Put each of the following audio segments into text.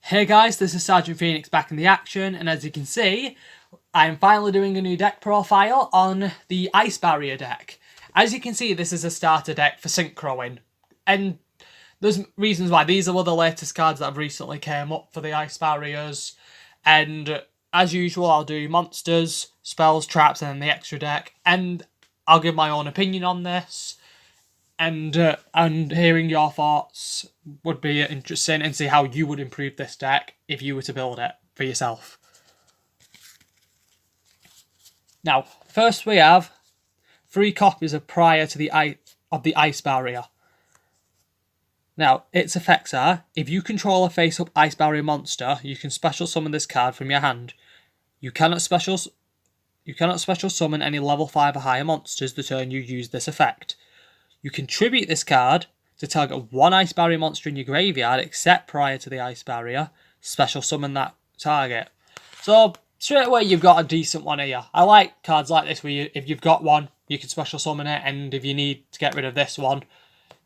Hey guys, this is Sergeant Phoenix back in the action, and as you can see, I'm finally doing a new deck profile on the Ice Barrier deck. As you can see, this is a starter deck for synchroing, and there's reasons why. These are the latest cards that have recently came up for the Ice Barriers, and as usual, I'll do monsters, spells, traps, and then the extra deck, and I'll give my own opinion on this. And hearing your thoughts would be interesting, and see how you would improve this deck if you were to build it for yourself. Now, first we have 3 copies of Prior to the Ice Barrier. Now, its effects are: if you control a face-up Ice Barrier monster, you can special summon this card from your hand. You cannot special summon any level 5 or higher monsters the turn you use this effect. You can tribute this card to target 1 Ice Barrier monster in your graveyard, except prior to the Ice Barrier. Special summon that target. So, straight away you've got a decent one here. I like cards like this where if you've got one, you can special summon it, and if you need to get rid of this one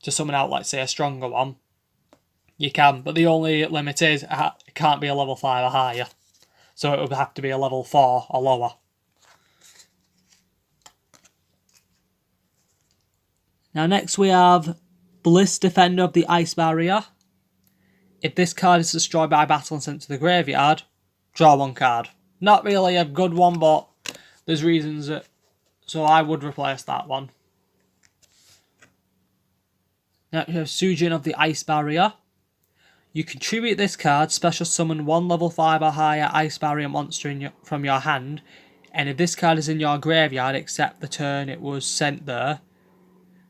to summon out, let's say, a stronger one, you can. But the only limit is it can't be a level 5 or higher. So it would have to be a level 4 or lower. Now next we have Bliss, Defender of the Ice Barrier. If this card is destroyed by battle and sent to the graveyard, draw 1 card. Not really a good one, but there's reasons that, so I would replace that one. Now we have Yugioh of the Ice Barrier. You contribute this card, special summon 1 level 5 or higher Ice Barrier monster from your hand, and if this card is in your graveyard except the turn it was sent there,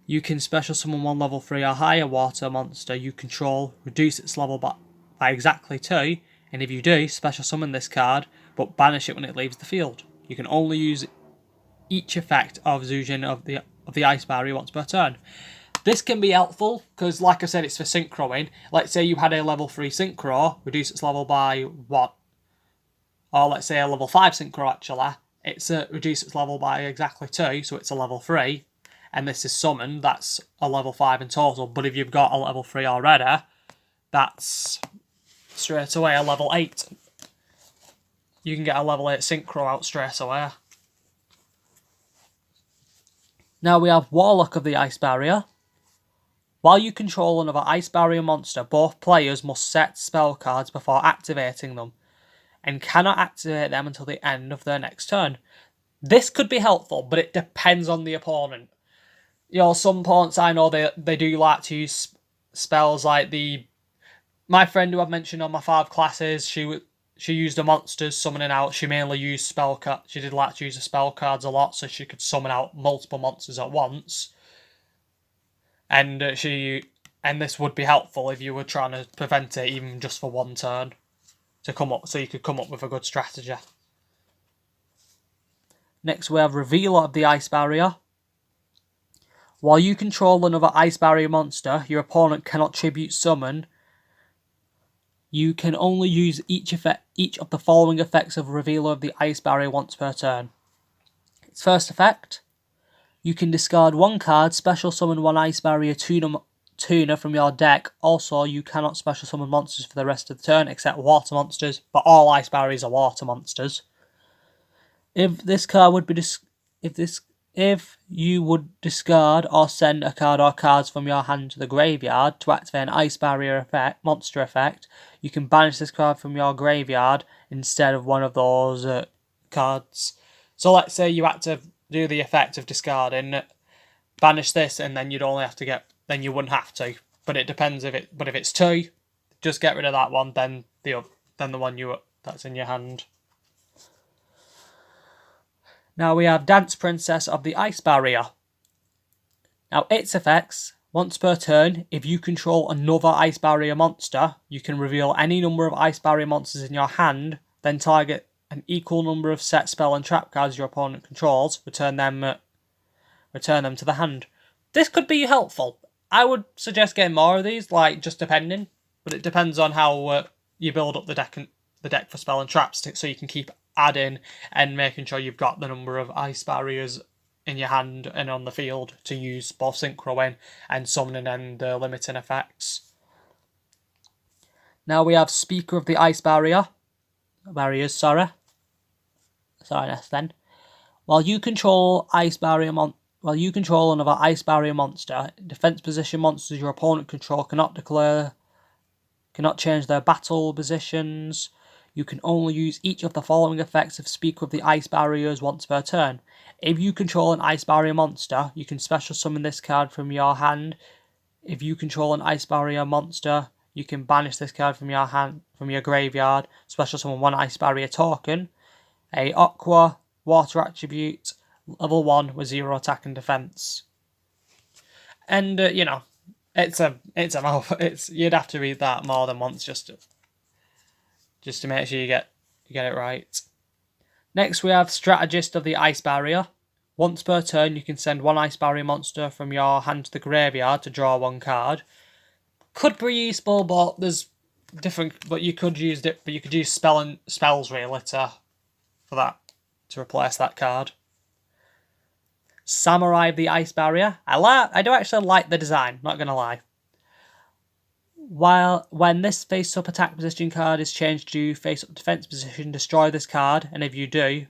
you can special summon 1 level 3 or higher water monster you control, reduce its level by exactly 2, and if you do, special summon this card, but banish it when it leaves the field. You can only use each effect of Yugioh of the Ice Barrier once per turn. This can be helpful, because like I said, it's for synchroing. Let's say you had a level 3 synchro, reduce its level by 1. Or let's say a level 5 synchro actually, it's reduce its level by exactly 2, so it's a level 3. And this is summoned, that's a level 5 in total. But if you've got a level 3 already, that's straight away a level 8. You can get a level 8 synchro out straight away. Now we have Warlock of the Ice Barrier. While you control another Ice Barrier monster, both players must set spell cards before activating them, and cannot activate them until the end of their next turn. This could be helpful, but it depends on the opponent. You know, some opponents I know they do like to use spells like my friend who I've mentioned on my 5 classes, she used the monsters summoning out. She mainly used spell cards. She did like to use the spell cards a lot, so she could summon out multiple monsters at once. And this would be helpful if you were trying to prevent it, even just for 1 turn, to come up, so you could come up with a good strategy. Next we have Revealer of the Ice Barrier. While you control another Ice Barrier monster, your opponent cannot tribute summon. You can only use each of the following effects of Revealer of the Ice Barrier once per turn. Its first effect: you can discard 1 card, special summon 1 Ice Barrier tuner from your deck. Also, you cannot special summon monsters for the rest of the turn except water monsters, but all Ice Barriers are water monsters. If this card would be If you would discard or send a card or cards from your hand to the graveyard to activate an Ice Barrier monster effect, you can banish this card from your graveyard instead of one of those cards. So let's say you had to do the effect of discarding, banish this, and then you'd only have to then you wouldn't have to. But it depends if it's 2, just get rid of that one, then the one that's in your hand. Now we have Dance Princess of the Ice Barrier. Now its effects: once per turn, if you control another Ice Barrier monster, you can reveal any number of Ice Barrier monsters in your hand, then target an equal number of set spell and trap cards your opponent controls, return them to the hand. This could be helpful. I would suggest getting more of these, just depending, but it depends on how you build up the deck for spell and traps, so you can keep adding and making sure you've got the number of Ice Barriers in your hand and on the field to use both synchroing and summoning and the limiting effects. Now we have Speaker of the Ice Barriers, sorry, then. While you control another ice barrier monster, defense position monsters your opponent control cannot change their battle positions. You can only use each of the following effects of Speaker of the Ice Barriers once per turn. If you control an ice barrier monster, you can special summon this card from your hand. If you control an ice barrier monster, you can banish this card from your graveyard, special summon one ice barrier token, a Aqua water attribute, level 1 with 0 attack and defense. And you know, it's a mouth. You'd have to read that more than once just to make sure you get it right. Next we have Strategist of the Ice Barrier. Once per turn you can send one ice barrier monster from your hand to the graveyard to draw one card. Could be useful, but there's different. But you could use it. But you could use spells really to replace that card. Samurai of the Ice Barrier. I do actually like the design. Not gonna lie. When this face-up attack position card is changed to face-up defense position, destroy this card, and if you do,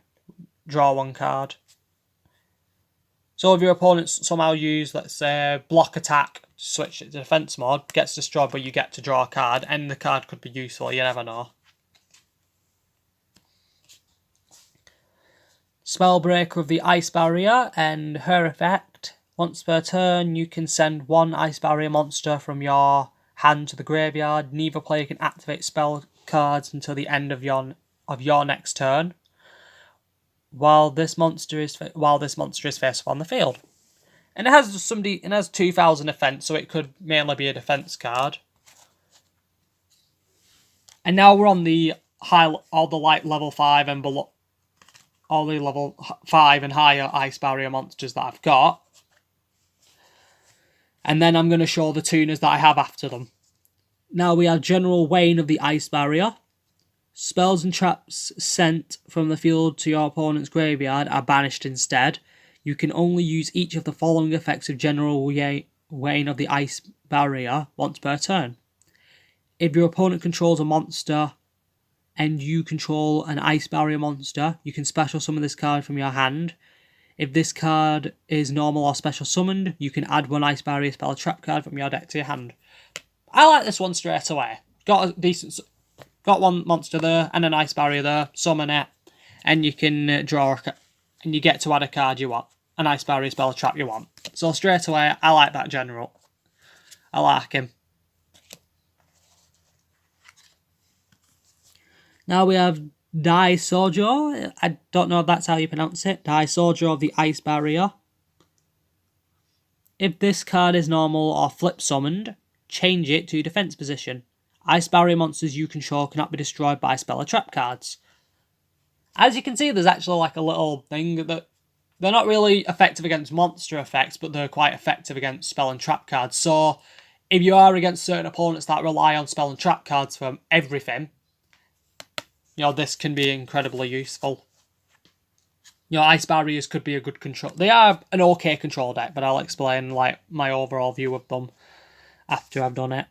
draw one card. So if your opponents somehow use, let's say, block attack, switch it to defense mode, gets destroyed, but you get to draw a card, and the card could be useful, you never know. Spellbreaker of the Ice Barrier, and her effect. Once per turn, you can send one ice barrier monster from your hand to the graveyard. Neither player can activate spell cards until the end of your next turn, while this monster is face up on the field. And it has 2,000 defense, so it could mainly be a defense card. And now we're on level 5 and below, all the level 5 and higher ice barrier monsters that I've got. And then I'm going to show the tuners that I have after them. Now we have General Wayne of the Ice Barrier. Spells and traps sent from the field to your opponent's graveyard are banished instead. You can only use each of the following effects of General Wayne of the Ice Barrier once per turn. If your opponent controls a monster and you control an ice barrier monster, you can special summon this card from your hand. If this card is normal or special summoned, you can add one ice barrier spell or trap card from your deck to your hand. I like this one straight away. Got one monster there and an ice barrier there. Summon it, and you can and you get to add a card you want, an ice barrier spell or trap you want. So straight away, I like that general. I like him. Now we have Yugioh. I don't know if that's how you pronounce it. Yugioh of the Ice Barrier. If this card is normal or flip summoned, change it to defense position. Ice barrier monsters you control cannot be destroyed by spell or trap cards. As you can see, there's actually like a little thing that they're not really effective against monster effects, but they're quite effective against spell and trap cards. So if you are against certain opponents that rely on spell and trap cards for everything, you know, this can be incredibly useful. You know, ice barriers could be a good control. They are an okay control deck, but I'll explain like my overall view of them after I've done it.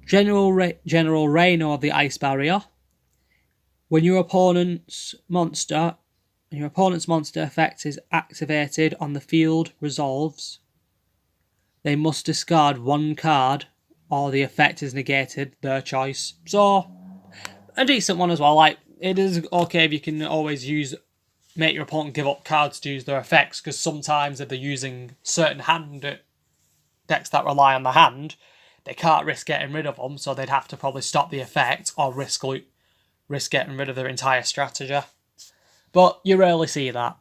General Reno of the Ice Barrier. When your opponent's monster effect is activated on the field resolves, they must discard one card or the effect is negated, their choice. So a decent one as well. Like, it is okay if you can always make your opponent give up cards to use their effects, because sometimes if they're using certain hand decks that rely on the hand, they can't risk getting rid of them, so they'd have to probably stop the effect or risk getting rid of their entire strategy. But you rarely see that.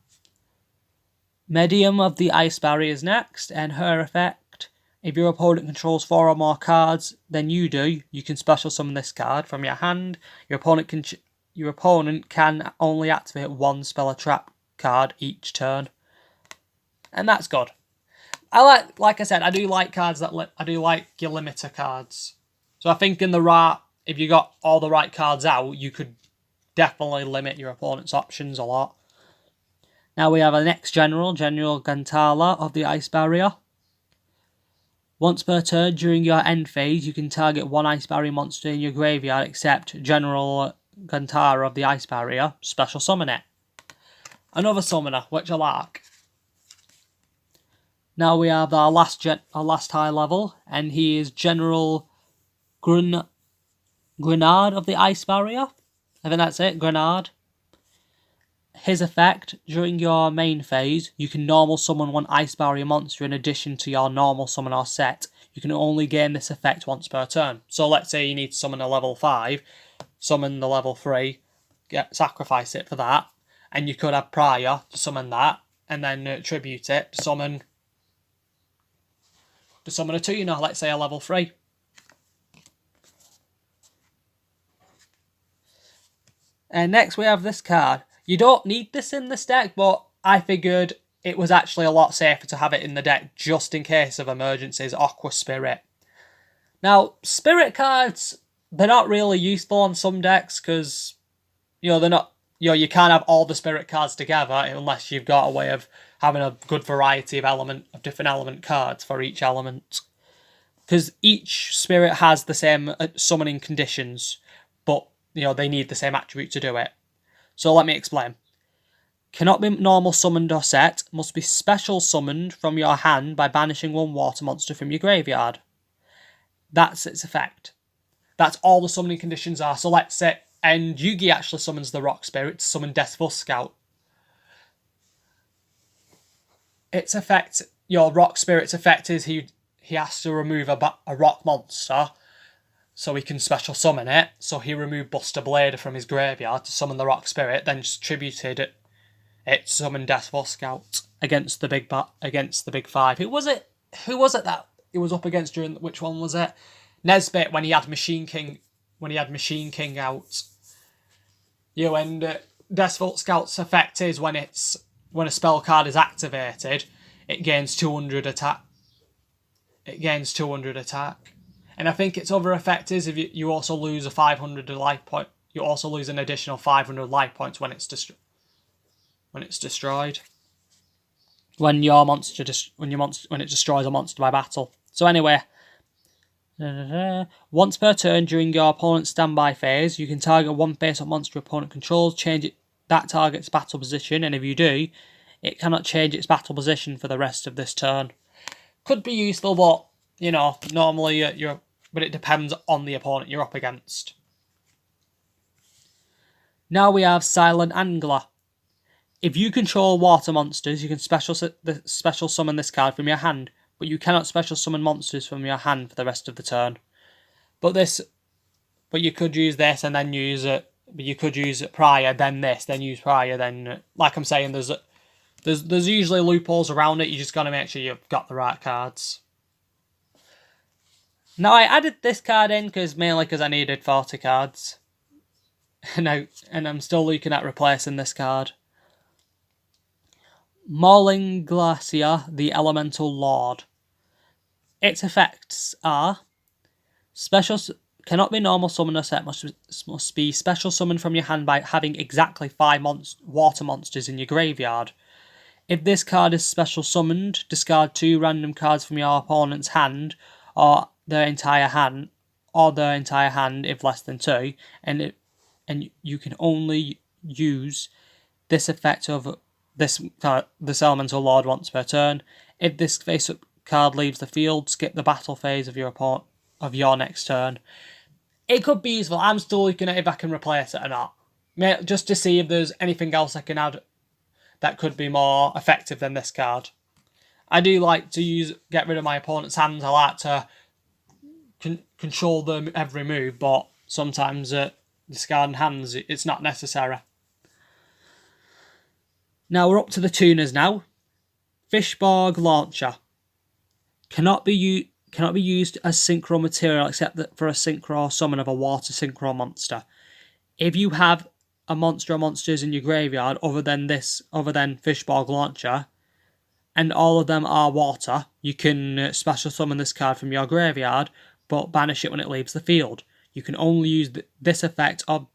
Medium of the Ice Barrier is next, and her effect. If your opponent controls 4 or more cards than you do, you can special summon this card from your hand. Your opponent can only activate one spell or trap card each turn. And that's good. Like I said, I do like cards I do like your limiter cards. So I think if you got all the right cards out, you could definitely limit your opponent's options a lot. Now we have our next General Gantala of the Ice Barrier. Once per turn during your end phase, you can target one Ice Barrier monster in your graveyard except General Gantara of the Ice Barrier. Special summon it. Another summoner, which I like. Now we have our last high level, and he is General Grenard of the Ice Barrier. I think that's it, Grenard. His effect, during your main phase, you can normal summon one Ice Barrier monster in addition to your normal summon or set. You can only gain this effect once per turn. So let's say you need to summon a level 5, summon the level 3, sacrifice it for that, and you could have Prior to summon that, and then tribute it to summon a tuner, let's say a level 3. And next we have this card. You don't need this in this deck, but I figured it was actually a lot safer to have it in the deck just in case of emergencies. Aqua Spirit. Now, Spirit cards, they're not really useful on some decks because, they're not, you can't have all the Spirit cards together unless you've got a way of having a good variety of different element cards for each element. Because each Spirit has the same summoning conditions, but, they need the same attribute to do it. So let me explain. Cannot be normal summoned or set, must be special summoned from your hand by banishing one water monster from your graveyard. That's its effect. That's all the summoning conditions are. So let's say, and Yugioh actually summons the Rock Spirit to summon Deathful Scout. Its effect, your Rock Spirit's effect is he has to remove a rock monster so he can special summon it. So he removed Buster Blader from his graveyard to summon the Rock Spirit, then just tributed it summoned Deathful Scout against the big 5. Who was it that it was up against during, which one was it? Nesbit, when he had Machine King out. And Deathful Scout's effect is when a spell card is activated, it gains 200 attack. And I think its other effect is if you also lose a 500 life point, you also lose an additional 500 life points when it's destroyed. When it destroys a monster by battle. So anyway, once per turn during your opponent's standby phase, you can target one face-up monster opponent controls, change that target's battle position, and if you do, it cannot change its battle position for the rest of this turn. Could be useful, but normally but it depends on the opponent you're up against. Now we have Silent Angler. If you control water monsters, you can special summon this card from your hand, but you cannot special summon monsters from your hand for the rest of the turn. But you could use this and then use it. But you could use it prior, then this, then use prior, then like I'm saying, there's usually loopholes around it. You just got to make sure you've got the right cards. Now I added this card in mainly because I needed 40 cards, and I'm still looking at replacing this card. Mauling Glacier, the Elemental Lord. Its effects are cannot be normal summon or set, must be special summoned from your hand by having exactly 5 water monsters in your graveyard. If this card is special summoned, discard 2 random cards from your opponent's hand or their entire hand if less than 2, and you can only use this effect of this Elemental Lord once per turn. If this face-up card leaves the field, skip the battle phase of your next turn. It could be useful. I'm still looking at if I can replace it or not, just to see if there's anything else I can add that could be more effective than this card. I do like to get rid of my opponent's hands. I like to control them every move, but sometimes discarding hands, it's not necessary. Now we're up to the tuners now. Fishborg Launcher. Cannot be used as synchro material except for a synchro summon of a water synchro monster. If you have a monster or monsters in your graveyard other than Fishborg Launcher, and all of them are water, you can special summon this card from your graveyard, but banish it when it leaves the field. You can only use this effect of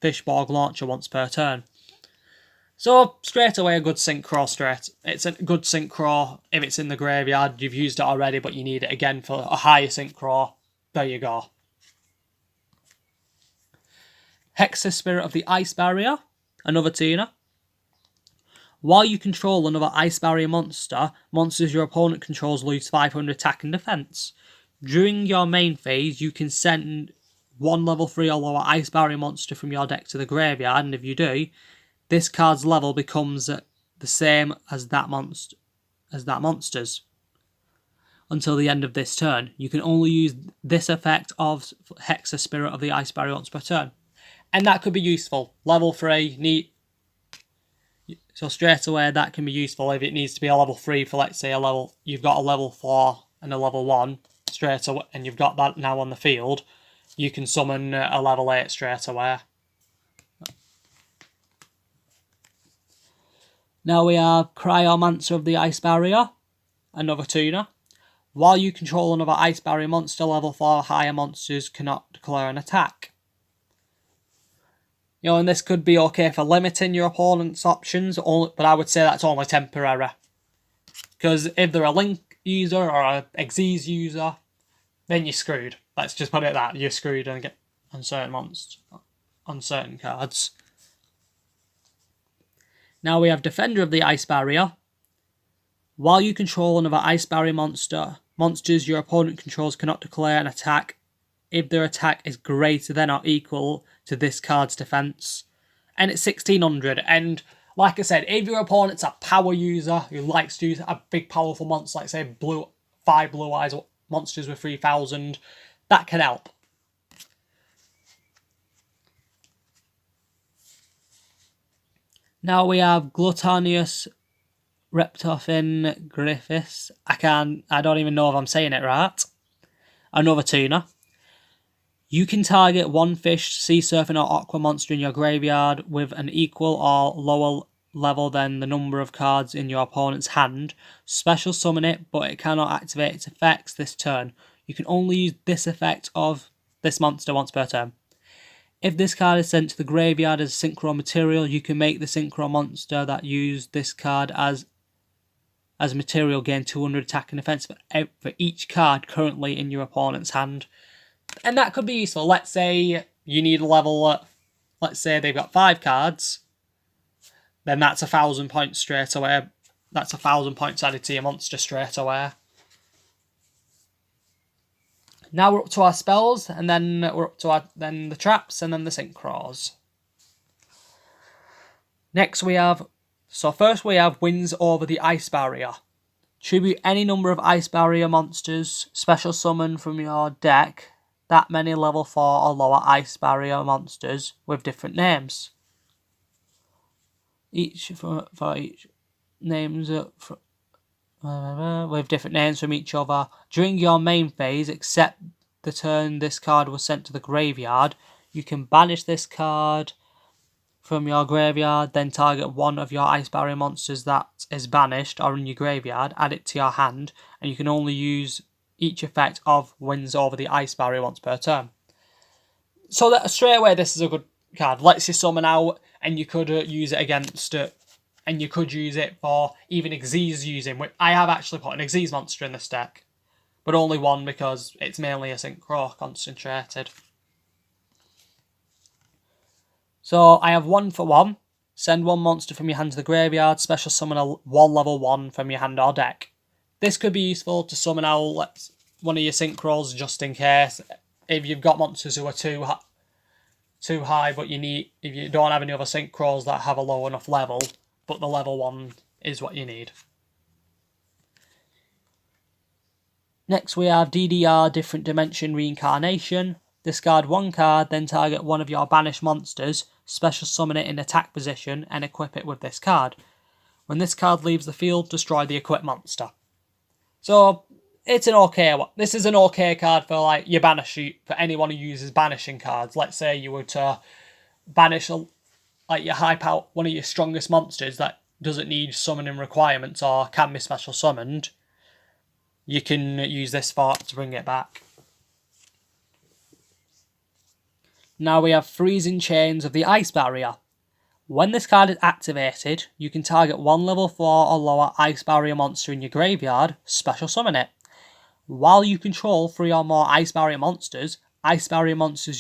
Fishborg Launcher once per turn. So straight away a good synchro straight. It's a good synchro if it's in the graveyard. You've used it already, but you need it again for a higher synchro. There you go. Aqua Spirit of the Ice Barrier, another tuner. While you control another Ice Barrier monster, monsters your opponent controls lose 500 attack and defense. During your main phase, you can send one level 3 or lower Ice Barrier monster from your deck to the graveyard, and if you do, this card's level becomes the same as that monster's until the end of this turn. You can only use this effect of Aqua Spirit of the Ice Barrier once per turn. And that could be useful. Level 3, neat. So straight away that can be useful if it needs to be a level 3 for, let's say, you've got a level 4 and a level 1 straight away, and you've got that now on the field. You can summon a level 8 straight away. Now we have Cryomancer of the Ice Barrier, another tuner. While you control another Ice Barrier monster, level 4 or higher monsters cannot declare an attack. And this could be okay for limiting your opponent's options, but I would say that's only temporary. Because if they're a Link user or a Xyz user, then you're screwed. Let's just put it that. You're screwed on certain monsters, on certain cards. Now we have Defender of the Ice Barrier. While you control another Ice Barrier monsters your opponent controls cannot declare an attack if their attack is greater than or equal to this card's defense. And it's 1600. And like I said, if your opponent's a power user who likes to use a big powerful monster, like say 5 blue eyes monsters with 3000, that can help. Now we have Gluttonous Reptofin Griffiths. I don't even know if I'm saying it right. Another tuner. You can target one fish, sea surfing or aqua monster in your graveyard with an equal or lower level than the number of cards in your opponent's hand. Special summon it, but it cannot activate its effects this turn. You can only use this effect of this monster once per turn. If this card is sent to the graveyard as SYNCHRO material, you can make the SYNCHRO monster that used this card as material gain 200 attack and defense for each card currently in your opponent's hand. And that could be useful. Let's say you need a level, let's say they've got 5 cards, then that's 1,000 points straight away. That's 1,000 points added to your monster straight away. Now we're up to our spells, and then we're up to the traps, and then the synchros. Next first we have Wins Over the Ice Barrier. Tribute any number of Ice Barrier monsters, special summon from your deck that many level 4 or lower Ice Barrier monsters with different names. Each names with different names from each other. During your main phase, except the turn this card was sent to the graveyard, you can banish this card from your graveyard, then target one of your Ice Barrier monsters that is banished or in your graveyard, add it to your hand, and you can only use each effect of Wins Over the Ice Barrier once per turn. So that straight away, this is a good card. Lets you summon out, and you could use it against it, and you could use it for even Xyz using, which I have actually put an Xyz monster in this deck, but only one because it's mainly a SYNCHRO concentrated. So I have 1 for 1. Send one monster from your hand to the graveyard. Special summon one level 1 from your hand or deck. This could be useful to summon out one of your synchros just in case. If you've got monsters who are too high, but if you don't have any other synchros that have a low enough level, but the level 1 is what you need. Next we have DDR Different Dimension Reincarnation. Discard 1 card, then target one of your banished monsters, special summon it in attack position, and equip it with this card. When this card leaves the field, destroy the equipped monster. So, it's an okay one. This is an okay card for your for anyone who uses banishing cards. Let's say you were to banish your high power, one of your strongest monsters that doesn't need summoning requirements or can be special summoned. You can use this to bring it back. Now we have Freezing Chains of the Ice Barrier. When this card is activated, you can target 1 level 4 or lower Ice Barrier monster in your graveyard, special summon it. While you control 3 or more Ice Barrier monsters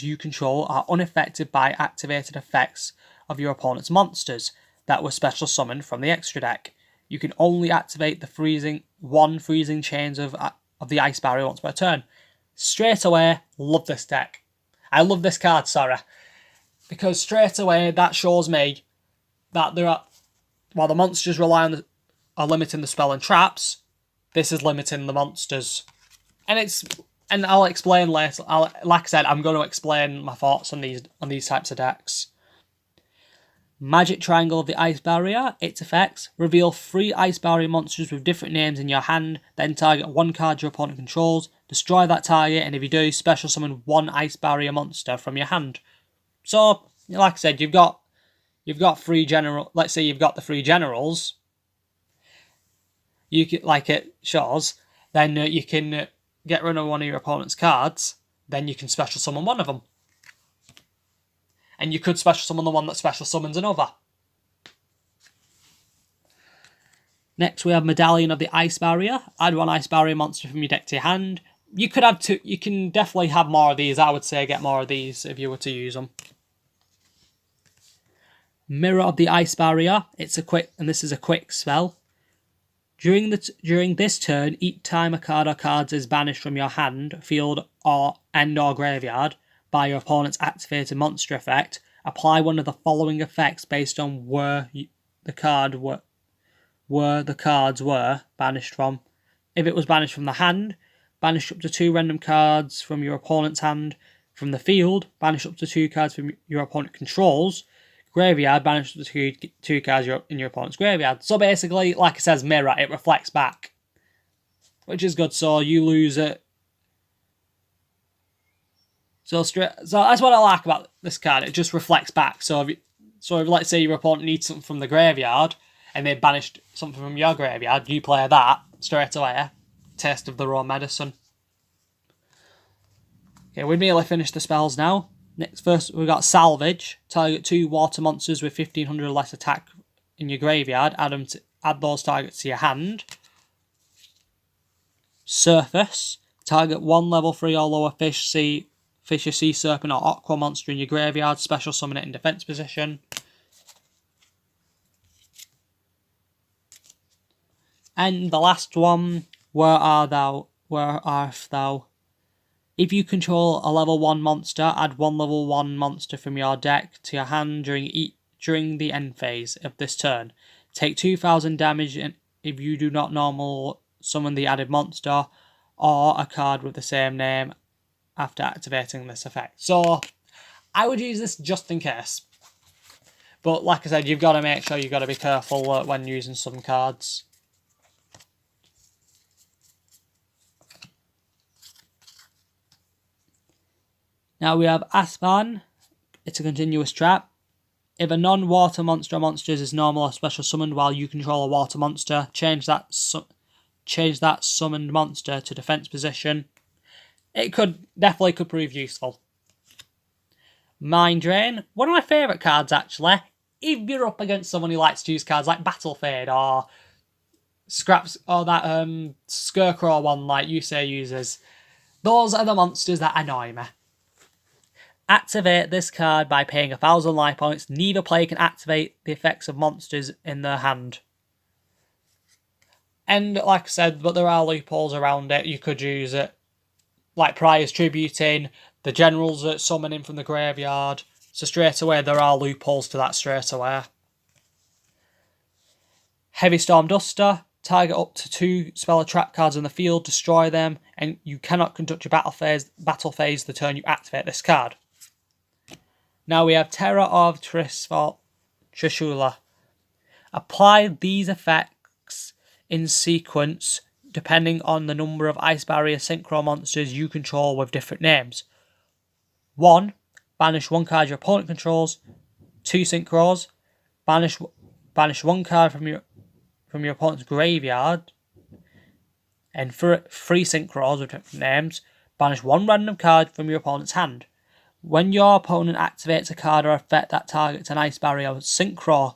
you control are unaffected by activated effects of your opponent's monsters that were special summoned from the extra deck. You can only activate the freezing chains of the Ice Barrier once per turn. Straight away, love this deck. I love this card, sorry. Because straight away, that shows me that while the monsters are limiting the spell and traps, this is limiting the monsters. And I'll explain later. Like I said, I'm going to explain my thoughts on these types of decks. Magic Triangle of the Ice Barrier. Its effects: reveal 3 Ice Barrier monsters with different names in your hand, then target 1 card your opponent controls, destroy that target, and if you do, special summon 1 Ice Barrier monster from your hand. So, like I said, you've got 3 general. Let's say you've got the 3 generals. You can, like it shows, then you can get rid of one of your opponent's cards. Then you can special summon one of them, and you could special summon the one that special summons another. Next, we have Medallion of the Ice Barrier. Add 1 Ice Barrier monster from your deck to your hand. You could have 2. You can definitely have more of these. I would say get more of these if you were to use them. Mirror of the Ice Barrier. This is a quick spell. During this turn, each time a card or cards is banished from your hand, field, or graveyard by your opponent's activated monster effect, apply one of the following effects based on where the cards were banished from. If it was banished from the hand, banish up to 2 random cards from your opponent's hand. From the field, banish up to 2 cards from your opponent controls. Graveyard, banish up to 2 cards in your opponent's graveyard. So basically, like it says, mirror, it reflects back, which is good. So you lose it. So that's what I like about this card. It just reflects back. So if let's say your opponent needs something from the graveyard and they banished something from your graveyard, you play that straight away. Taste of their own medicine. Okay, we've nearly finished the spells now. First, we've got Salvage. Target 2 water monsters with 1500 or less attack in your graveyard. Add those targets to your hand. Surface. Target 1 level 3 or lower fish, or sea serpent, or aqua monster in your graveyard. Special summon it in defense position. And the last one, Where art thou? If you control a level 1 monster, add 1 level 1 monster from your deck to your hand during the end phase of this turn. Take 2000 damage if you do not normal summon the added monster or a card with the same name after activating this effect. So I would use this just in case. But like I said, you've got to make sure you've got to be careful when using some cards. Now we have Aspan. It's a continuous trap. If a non-water monster or monsters is normal or special summoned while you control a water monster, change that summoned monster to defense position. It definitely could prove useful. Mind Drain. One of my favourite cards, actually. If you're up against someone who likes to use cards like Battle Fade or Scraps, or that SYNCHRO one like Yugioh uses. Those are the monsters that annoy me. Activate this card by paying 1000 life points. Neither player can activate the effects of monsters in their hand. And like I said, but there are loopholes around it. You could use it like Prior's Tributing, the generals that summoning from the graveyard. So straight away, there are loopholes to that straight away. Heavy Storm Duster. Target up to 2 spell or trap cards in the field, destroy them, and you cannot conduct your battle phase the turn you activate this card. Now we have Terror of Trishula. Apply these effects in sequence depending on the number of Ice Barrier SYNCHRO monsters you control with different names. 1. Banish 1 card your opponent controls. 2 SYNCHROs. Banish 1 card from your opponent's graveyard. And 3 SYNCHROs with different names. Banish 1 random card from your opponent's hand. When your opponent activates a card or effect that targets an Ice Barrier Synchro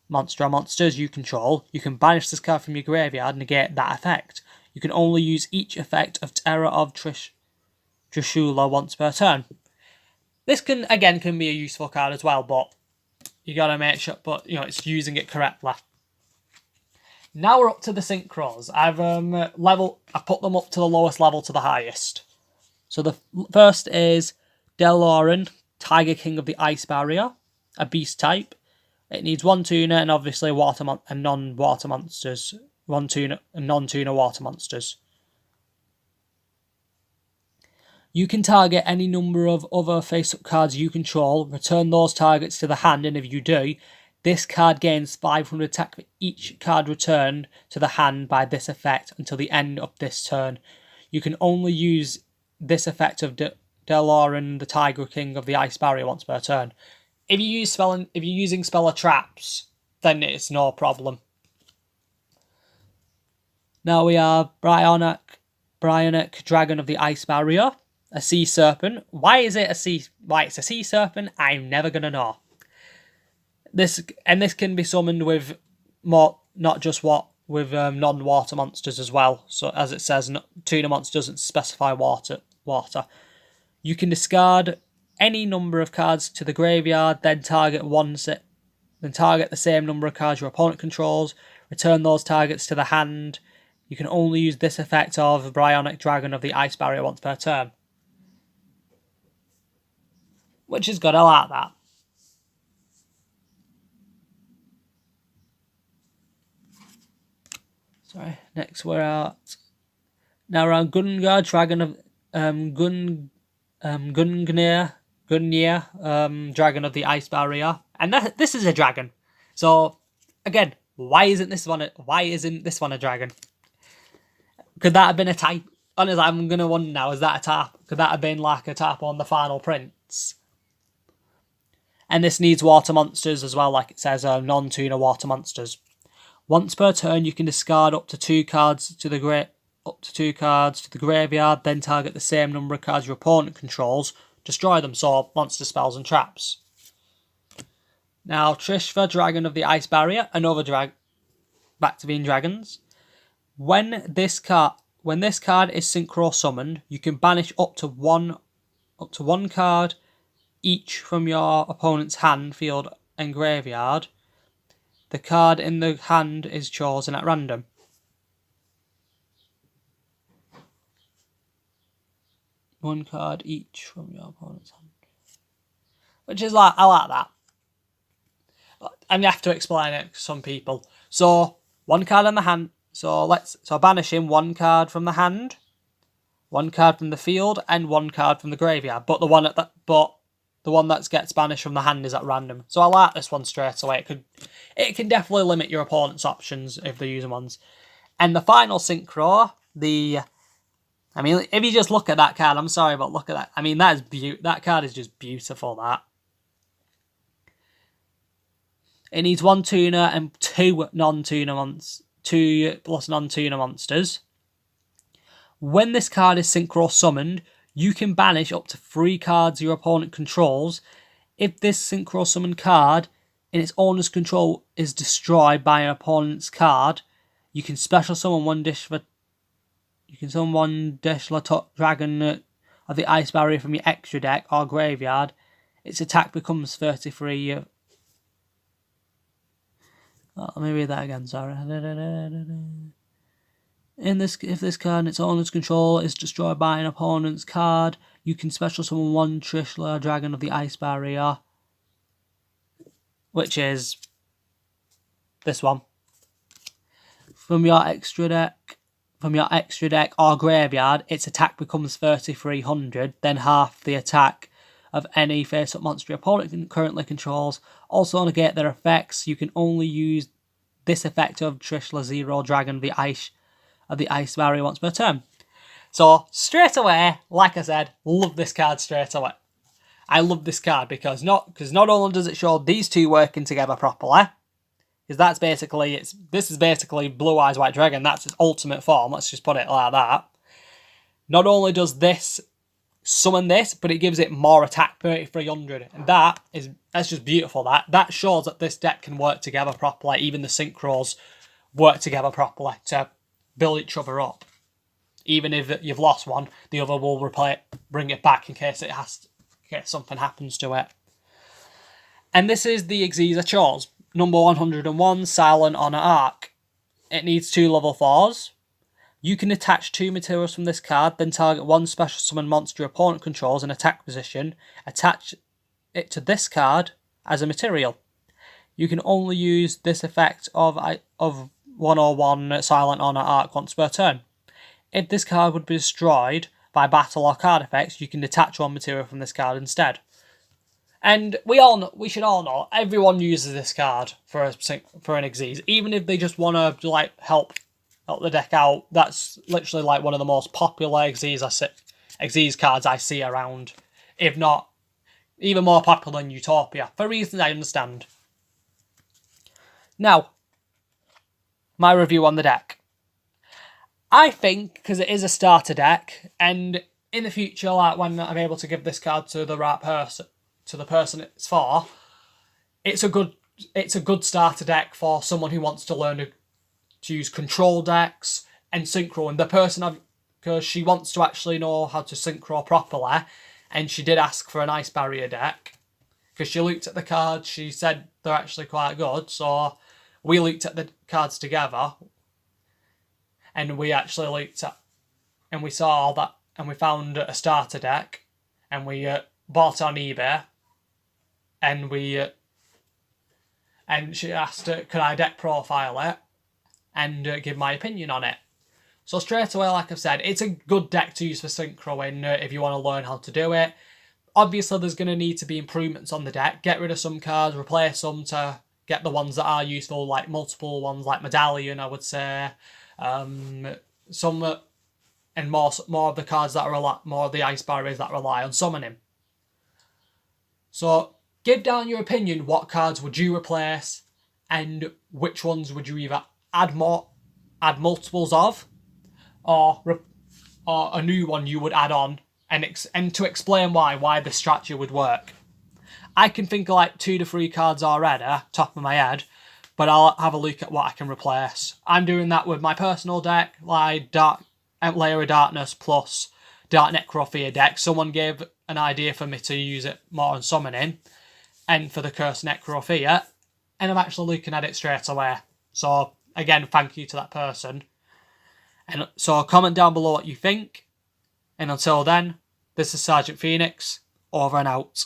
monster or monsters you control, you can banish this card from your graveyard and negate that effect. You can only use each effect of Terror of Trishula once per turn. This can be a useful card as well, but you gotta make sure, it's using it correctly. Now we're up to the Synchros. I've put them up to the lowest level to the highest. So the first is Deloran, Tiger King of the Ice Barrier, a beast type. It needs 1 tuner and obviously water and non-water monsters. 1 tuner and non-tuner water monsters. You can target any number of other face-up cards you control, return those targets to the hand, and if you do, this card gains 500 attack for each card returned to the hand by this effect until the end of this turn. You can only use this effect of Deloran, the Tiger King of the Ice Barrier, once per turn. If you're using Speller Traps, then it's no problem. Now we have Bryonic Dragon of the Ice Barrier, a Sea Serpent. Why it's a Sea Serpent, I'm never gonna know. This can be summoned with not just with non-water monsters as well. So as it says, tuner monster doesn't specify water. You can discard any number of cards to the graveyard, then target the same number of cards your opponent controls. Return those targets to the hand. You can only use this effect of Bryonic Dragon of the Ice Barrier once per turn. Which is good, I like that. Sorry, next we're at... Now we're on Gungnir, Dragon of... Gungnir, Dragon of the Ice Barrier. And this is a dragon. So, again, why isn't this one a dragon? Could that have been a type? Honestly, I'm going to wonder now, is that a tap? Could that have been like a tap on the final prints? And this needs water monsters as well, like it says, non-tuner water monsters. Once per turn, you can discard up to 2 cards to the graveyard, then target the same number of cards your opponent controls, destroy them, so monster spells and traps. Now, Trishva, Dragon of the Ice Barrier, another back to being dragons. When this card is synchro summoned, you can banish up to one card each from your opponent's hand, field, and graveyard. The card in the hand is chosen at random. One card each from your opponent's hand. Which is I like that. And you have to explain it to some people. So, 1 card in the hand. So banishing 1 card from the hand, 1 card from the field, and 1 card from the graveyard. But the one that gets banished from the hand is at random. So I like this one straight away. It can definitely limit your opponent's options if they're using ones. And the final synchro, if you just look at that card, I'm sorry, but look at that. I mean, that card is just beautiful, that. It needs 1 tuner and 2 non-tuner monsters. 2 plus non-tuner monsters. When this card is synchro summoned, you can banish up to 3 cards your opponent controls. If this synchro summoned card in its owner's control is destroyed by an opponent's card, you can special summon one Dishla Dragon of the Ice Barrier from your extra deck or graveyard. Its attack becomes 33. Let me read that again, sorry. If this card in its owner's control is destroyed by an opponent's card, you can special summon 1 Trishla Dragon of the Ice Barrier, which is this one. From your extra deck or graveyard, its attack becomes 3,300, then half the attack of any face-up monster your opponent currently controls. Also negate their effects. You can only use this effect of Trishla Zero Dragon of the Ice Barrier once per turn. So straight away, like I said, love this card straight away. I love this card because not only does it show these two working together properly, because this is basically Blue Eyes White Dragon. That's its ultimate form. Let's just put it like that. Not only does this summon this, but it gives it more attack, 3300, and that's just beautiful. That shows that this deck can work together properly. Even the synchros work together properly to build each other up. Even if you've lost one, the other will bring it back in case something happens to it. And this is the Xyz I chose. Number 101, Silent Honor Arc. It needs 2 level 4s. You can attach 2 materials from this card, then target 1 special summon monster your opponent controls in attack position. Attach it to this card as a material. You can only use this effect of 101 Silent Honor Arc once per turn. If this card would be destroyed by battle or card effects, you can detach 1 material from this card instead. And we should all know, everyone uses this card for an Xyz, even if they just want to like help the deck out. That's literally like one of the most popular Xyz cards I see around, if not even more popular than Utopia, for reasons I understand. Now, my review on the deck. I think, because it is a starter deck, and in the future, like when I'm able to give this card to the right person, to the person it's for, it's a good starter deck for someone who wants to learn to use control decks and synchro. And the person, because she wants to actually know how to synchro properly, and she did ask for an Ice Barrier deck, because she looked at the cards, she said they're actually quite good, so we looked at the cards together, and we actually looked at, and we saw all that, and we found a starter deck, and we bought it on eBay, and she asked, could I deck profile it and give my opinion on it. So straight away, like I've said, it's a good deck to use for synchro in if you want to learn how to do it. Obviously, there's going to need to be improvements on the deck. Get rid of some cards, replace some to get the ones that are useful, like multiple ones, like Medallion, I would say. Some and more of the cards that are more of the Ice Barriers that rely on summoning. So give down your opinion. What cards would you replace, and which ones would you either add multiples of, or a new one you would add on, and to explain why this strategy would work. I can think of like 2 to 3 cards already, top of my head, but I'll have a look at what I can replace. I'm doing that with my personal deck, like Layer of Darkness plus Dark Necrophia deck. Someone gave an idea for me to use it more on summoning, and for the Cursed Necrophia, and I'm actually looking at it straight away. So again, thank you to that person. And so comment down below what you think. And until then, this is Sergeant Phoenix, over and out.